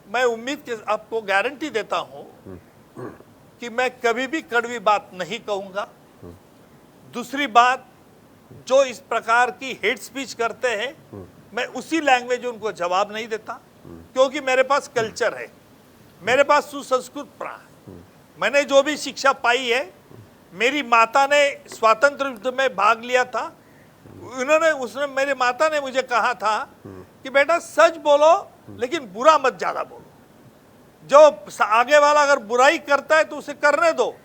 मैं उम्मीद के आपको गारंटी देता हूं कि मैं कभी भी कड़वी बात नहीं कहूंगा। दूसरी बात, जो इस प्रकार की हेट स्पीच करते हैं, मैं उसी लैंग्वेज उनको जवाब नहीं देता, क्योंकि मेरे पास कल्चर है, मेरे पास सुसंस्कृत प्राण है। मैंने जो भी शिक्षा पाई है, मेरी माता ने स्वातंत्र युद्ध में भाग लिया था, मेरी माता ने मुझे कहा था कि बेटा सच बोलो लेकिन बुरा मत ज्यादा बोलो। जो आगे वाला अगर बुराई करता है तो उसे करने दो,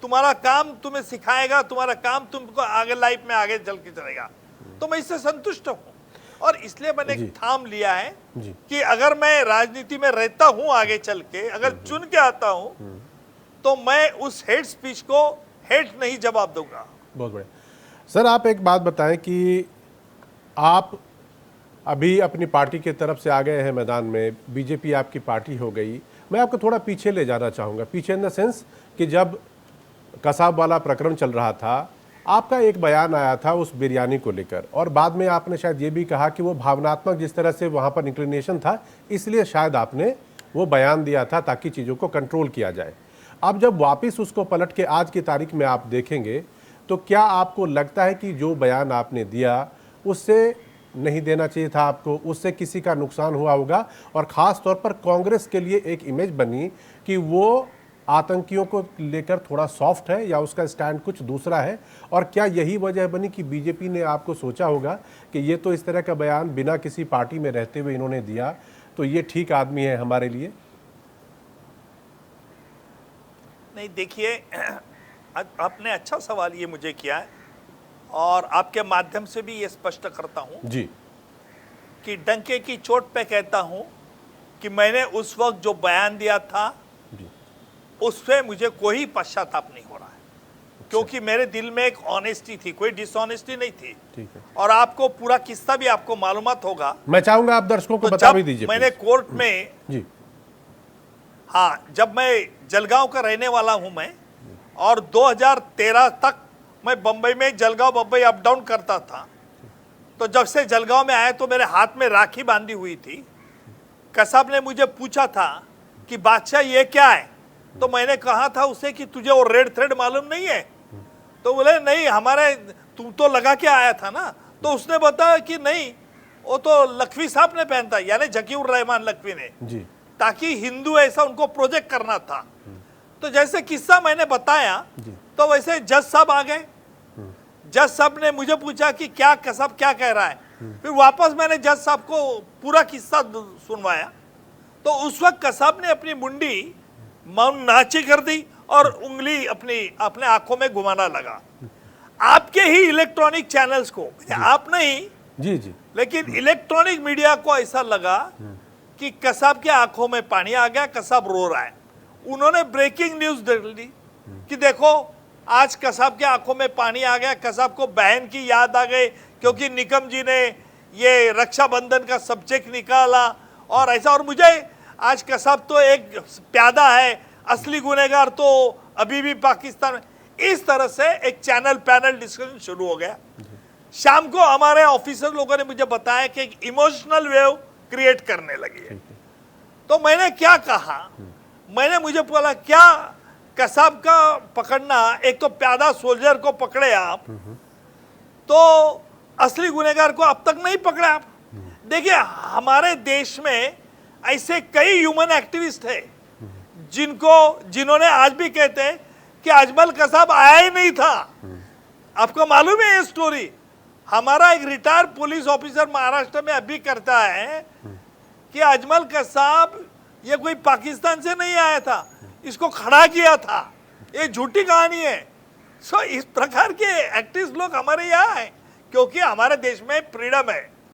तुम्हारा काम तुम्हें सिखाएगा, तुम्हारा काम तुमको आगे लाइफ में आगे चल के चलेगा। तो मैं इससे संतुष्ट हूं और इसलिए मैंने एक ठाम लिया है कि अगर मैं राजनीति में रहता हूं आगे चल के, अगर चुन के आता हूं, तो मैं उस हेट स्पीच को हेट नहीं जवाब दूंगा। बहुत बढ़िया। सर आप एक बात बताएं कि आप अभी अपनी पार्टी की तरफ से आ गए हैं मैदान में, बीजेपी आपकी पार्टी हो गई। मैं आपको थोड़ा पीछे ले जाना चाहूँगा, पीछे इन द सेंस कि जब कसाब वाला प्रकरण चल रहा था, आपका एक बयान आया था उस बिरयानी को लेकर, और बाद में आपने शायद ये भी कहा कि वो भावनात्मक जिस तरह से वहाँ पर इंक्लिनेशन था, इसलिए शायद आपने वो बयान दिया था ताकि चीज़ों को कंट्रोल किया जाए। अब जब वापस उसको पलट के आज की तारीख में आप देखेंगे, तो क्या आपको लगता है कि जो बयान आपने दिया उससे नहीं देना चाहिए था आपको, उससे किसी का नुकसान हुआ होगा, और ख़ास तौर पर कांग्रेस के लिए एक इमेज बनी कि वो आतंकियों को लेकर थोड़ा सॉफ्ट है या उसका स्टैंड कुछ दूसरा है? और क्या यही वजह बनी कि बीजेपी ने आपको सोचा होगा कि ये तो इस तरह का बयान बिना किसी पार्टी में रहते हुए इन्होंने दिया, तो ये ठीक आदमी है हमारे लिए? नहीं, देखिए, आपने अच्छा सवाल ये मुझे किया है और आपके माध्यम से भी ये स्पष्ट करता हूं जी कि डंके की चोट पे कहता हूं कि मैंने उस वक्त जो बयान दिया था उससे मुझे कोई पश्चाताप नहीं हो रहा है। क्योंकि मेरे दिल में एक ऑनेस्टी थी, कोई डिसऑनेस्टी नहीं थी। ठीक है। और आपको पूरा किस्सा भी आपको मालूमात होगा। मैं चाहूंगा आप दर्शकों को तो बता भी दीजिए। मैंने कोर्ट में जी, हाँ, जब मैं जलगांव का रहने वाला हूं मैं, और 2013 तक मैं बंबई में जलगांव बंबई अप डाउन करता था। तो जब से जलगांव में आया तो मेरे हाथ में राखी बांधी हुई थी। कसाब ने मुझे पूछा था कि बादशाह ये क्या है, तो मैंने कहा था उसे कि तुझे वो रेड थ्रेड मालूम नहीं है? तो बोले नहीं, हमारे तू तो लगा के आया था ना। तो उसने बताया कि नहीं, वो तो लखवी साहब ने पहनता, यानी जकीउर रहमान लखवी ने जी, ताकि हिंदू ऐसा उनको प्रोजेक्ट करना था। तो जैसे किस्सा मैंने बताया, तो वैसे जज साहब आ गए। जज साहब ने मुझे पूछा कि क्या कसाब क्या कह रहा है। फिर वापस मैंने जज साहब को पूरा किस्सा सुनवाया। तो उस वक्त कसाब ने अपनी मुंडी मौन नाची कर दी और उंगली अपने आंखों में घुमाना लगा। आपके ही इलेक्ट्रॉनिक चैनल्स को, आप नहीं जी जी, लेकिन इलेक्ट्रॉनिक मीडिया को ऐसा लगा कि कसाब के आंखों में पानी आ गया, कसाब रो रहा है। उन्होंने ब्रेकिंग न्यूज दे दी कि देखो आज कसाब के आंखों में पानी आ गया, कसाब को बहन की याद आ गई क्योंकि निकम जी ने ये रक्षाबंधन का सब्जेक्ट निकाला और ऐसा। और मुझे आज कसाब तो एक प्यादा है, असली गुनहगार तो अभी भी पाकिस्तान में। इस तरह से एक चैनल पैनल डिस्कशन शुरू हो गया। शाम को हमारे ऑफिसर लोगों ने मुझे बताया कि एक इमोशनल वेव क्रिएट करने लगी है। तो मैंने क्या कहा, मुझे बोला क्या कसाब का पकड़ना, एक तो प्यादा सोल्जर को पकड़े आप, तो असली गुनहगार को अब तक नहीं पकड़ा आप। देखिए हमारे देश में ऐसे कई ह्यूमन एक्टिविस्ट हैं जिन्होंने आज भी कहते हैं कि अजमल कसाब आया ही नहीं था। आपको मालूम है ये स्टोरी? हमारा एक रिटायर्ड पुलिस ऑफिसर महाराष्ट्र में अभी करता है कि अजमल कसाब ये कोई पाकिस्तान से नहीं आया था, इसको खड़ा किया था। ये झूठी कहानी है। सो इस प्रकार के एक्टिविस्ट लोग हमारे यहाँ हैं क्योंकि हमारे देश में फ्रीडम है।